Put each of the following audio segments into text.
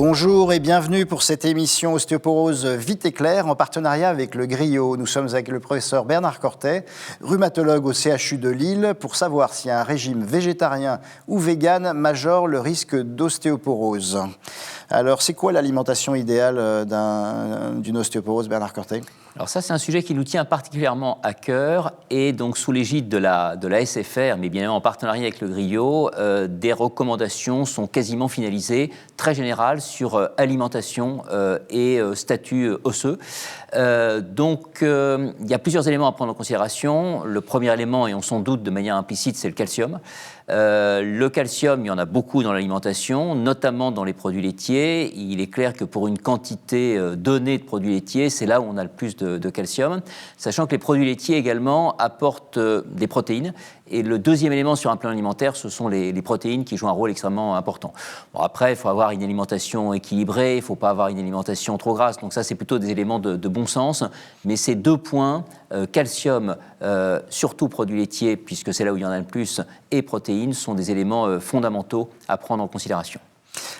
Bonjour et bienvenue pour cette émission Ostéoporose Vite et Clair en partenariat avec le Griot. Nous sommes avec le professeur Bernard Cortet, rhumatologue au CHU de Lille, pour savoir si un régime végétarien ou vegan majore le risque d'ostéoporose. Alors, c'est quoi l'alimentation idéale d'une ostéoporose, Bernard Cortet ? Alors ça, c'est un sujet qui nous tient particulièrement à cœur et donc sous l'égide de la SFR, mais bien en partenariat avec le Griot, des recommandations sont quasiment finalisées, très générales, sur alimentation et statut osseux. Donc, il y a plusieurs éléments à prendre en considération. Le premier élément, et on s'en doute de manière implicite, c'est le calcium. Le calcium, il y en a beaucoup dans l'alimentation, notamment dans les produits laitiers. Il est clair que pour une quantité donnée de produits laitiers, c'est là où on a le plus de calcium, sachant que les produits laitiers également apportent des protéines. Et le deuxième élément sur un plan alimentaire, ce sont les protéines qui jouent un rôle extrêmement important. Bon, après, il faut avoir une alimentation équilibrée, il ne faut pas avoir une alimentation trop grasse. Donc ça, c'est plutôt des éléments de bon sens. Mais ces deux points, calcium, surtout produits laitiers, puisque c'est là où il y en a le plus, et protéines, sont des éléments fondamentaux à prendre en considération.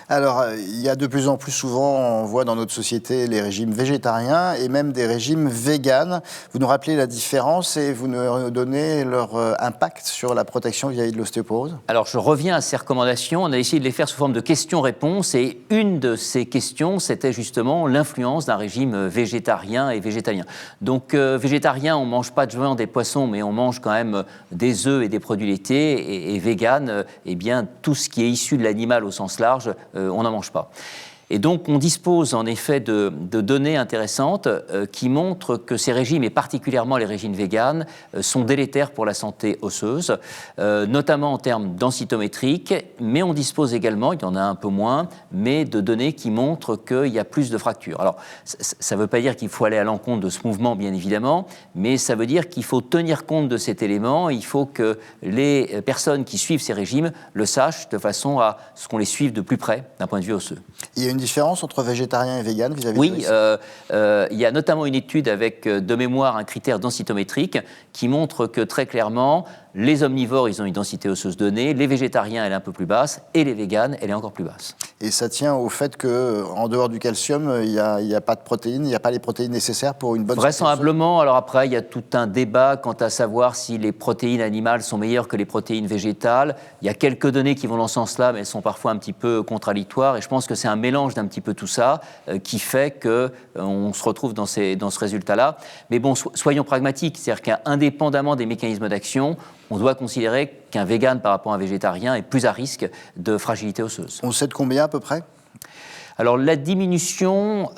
Alors, il y a de plus en plus souvent, on voit dans notre société les régimes végétariens et même des régimes véganes. Vous nous rappelez la différence et vous nous donnez leur impact sur la protection vis-à-vis de l'ostéoporose ? Alors, je reviens à ces recommandations. On a essayé de les faire sous forme de questions-réponses et une de ces questions, c'était justement l'influence d'un régime végétarien et végétalien. Donc, végétarien, on ne mange pas de viande et poissons, mais on mange quand même des œufs et des produits laitiers. Et vegan, eh bien, tout ce qui est issu de l'animal au sens large, on n'en mange pas. Et donc, on dispose en effet de données intéressantes qui montrent que ces régimes, et particulièrement les régimes véganes, sont délétères pour la santé osseuse, notamment en termes densitométriques, mais on dispose également, il y en a un peu moins, mais de données qui montrent qu'il y a plus de fractures. Alors, ça ne veut pas dire qu'il faut aller à l'encontre de ce mouvement, bien évidemment, mais ça veut dire qu'il faut tenir compte de cet élément, il faut que les personnes qui suivent ces régimes le sachent de façon à ce qu'on les suive de plus près d'un point de vue osseux. Il y a une différence entre végétarien et vegan vis-à-vis oui, de risque. Il y a notamment une étude avec, de mémoire, un critère densitométrique qui montre que très clairement, les omnivores, ils ont une densité osseuse donnée, les végétariens, elle est un peu plus basse, et les véganes, elle est encore plus basse. Et ça tient au fait qu'en dehors du calcium, il n'y a pas de protéines, il n'y a pas les protéines nécessaires pour une bonne santé osseuse. Vraisemblablement, alors après, il y a tout un débat quant à savoir si les protéines animales sont meilleures que les protéines végétales. Il y a quelques données qui vont dans ce sens-là, mais elles sont parfois un petit peu contradictoires, et je pense que c'est un mélange d'un petit peu tout ça qui fait qu'on se retrouve dans ce résultat-là. Mais bon, soyons pragmatiques, c'est-à-dire qu'indépendamment des mécanismes d'action, on doit considérer qu'un vegan par rapport à un végétarien est plus à risque de fragilité osseuse. On sait de combien à peu près ? Alors la diminution,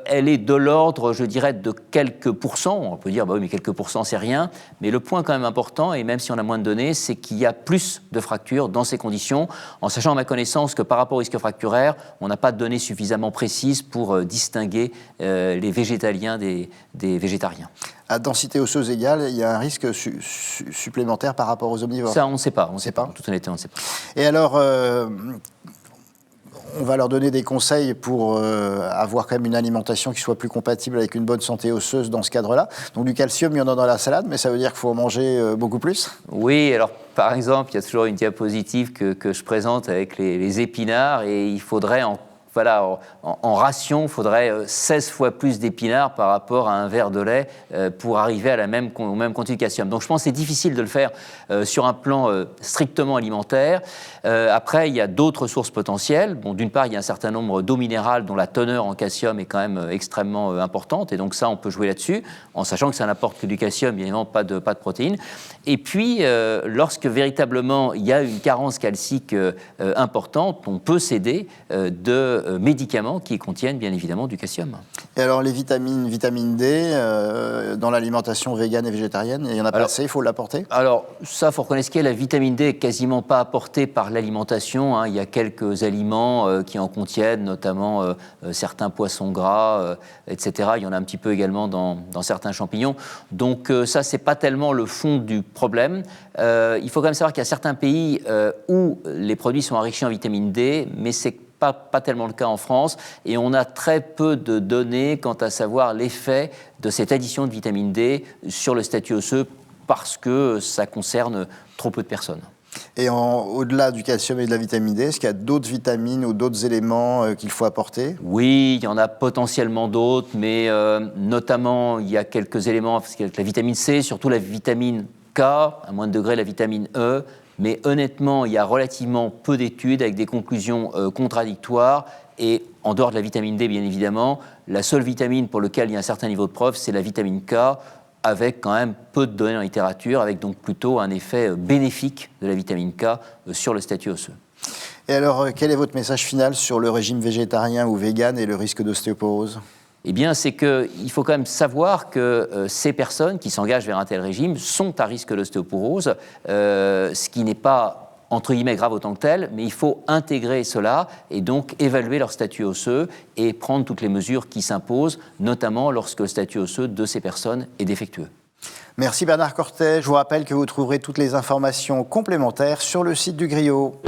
elle est de l'ordre, je dirais, de quelques pourcents. On peut dire, bah oui, mais quelques pourcents, c'est rien. Mais le point quand même important, et même si on a moins de données, c'est qu'il y a plus de fractures dans ces conditions, en sachant à ma connaissance que par rapport au risque fracturaire, on n'a pas de données suffisamment précises pour distinguer les végétaliens des végétariens. À densité osseuse égale, il y a un risque supplémentaire par rapport aux omnivores ? Ça, on ne sait pas. On ne sait pas. En toute honnêteté, on ne sait pas. Et alors, on va leur donner des conseils pour avoir quand même une alimentation qui soit plus compatible avec une bonne santé osseuse dans ce cadre-là. Donc du calcium, il y en a dans la salade, mais ça veut dire qu'il faut en manger beaucoup plus ? Oui, alors par exemple, il y a toujours une diapositive que je présente avec les épinards et il faudrait en ration, il faudrait 16 fois plus d'épinards par rapport à un verre de lait pour arriver à au même contenu de calcium. Donc je pense que c'est difficile de le faire sur un plan strictement alimentaire. Après, il y a d'autres sources potentielles. Bon, d'une part, il y a un certain nombre d'eau minérale dont la teneur en calcium est quand même extrêmement importante. Et donc ça, on peut jouer là-dessus, en sachant que ça n'apporte que du calcium, bien évidemment, pas de protéines. Et puis, lorsque véritablement il y a une carence calcique importante, on peut s'aider de médicaments qui contiennent bien évidemment du calcium. Et alors les vitamine D, dans l'alimentation végane et végétarienne, il y en a pas assez, il faut l'apporter ? Alors ça, il faut reconnaître que la vitamine D n'est quasiment pas apportée par l'alimentation. Il y a quelques aliments qui en contiennent, notamment certains poissons gras, etc. Il y en a un petit peu également dans certains champignons. Donc ça, c'est pas tellement le fond du problème. Il faut quand même savoir qu'il y a certains pays où les produits sont enrichis en vitamine D, mais c'est pas tellement le cas en France, et on a très peu de données quant à savoir l'effet de cette addition de vitamine D sur le statut osseux parce que ça concerne trop peu de personnes. Et au-delà du calcium et de la vitamine D, est-ce qu'il y a d'autres vitamines ou d'autres éléments qu'il faut apporter? Oui, il y en a potentiellement d'autres, mais notamment, il y a quelques éléments, parce qu'avec la vitamine C, surtout la vitamine K, à moindre degré la vitamine E, mais honnêtement, il y a relativement peu d'études avec des conclusions contradictoires. Et en dehors de la vitamine D, bien évidemment, la seule vitamine pour laquelle il y a un certain niveau de preuve, c'est la vitamine K, avec quand même peu de données en littérature, avec donc plutôt un effet bénéfique de la vitamine K sur le statut osseux. Et alors, quel est votre message final sur le régime végétarien ou vegan et le risque d'ostéoporose? Eh bien, c'est qu'il faut quand même savoir que ces personnes qui s'engagent vers un tel régime sont à risque d'ostéoporose, ce qui n'est pas entre guillemets grave autant que tel, mais il faut intégrer cela et donc évaluer leur statut osseux et prendre toutes les mesures qui s'imposent, notamment lorsque le statut osseux de ces personnes est défectueux. Merci Bernard Cortet. Je vous rappelle que vous trouverez toutes les informations complémentaires sur le site du Griot.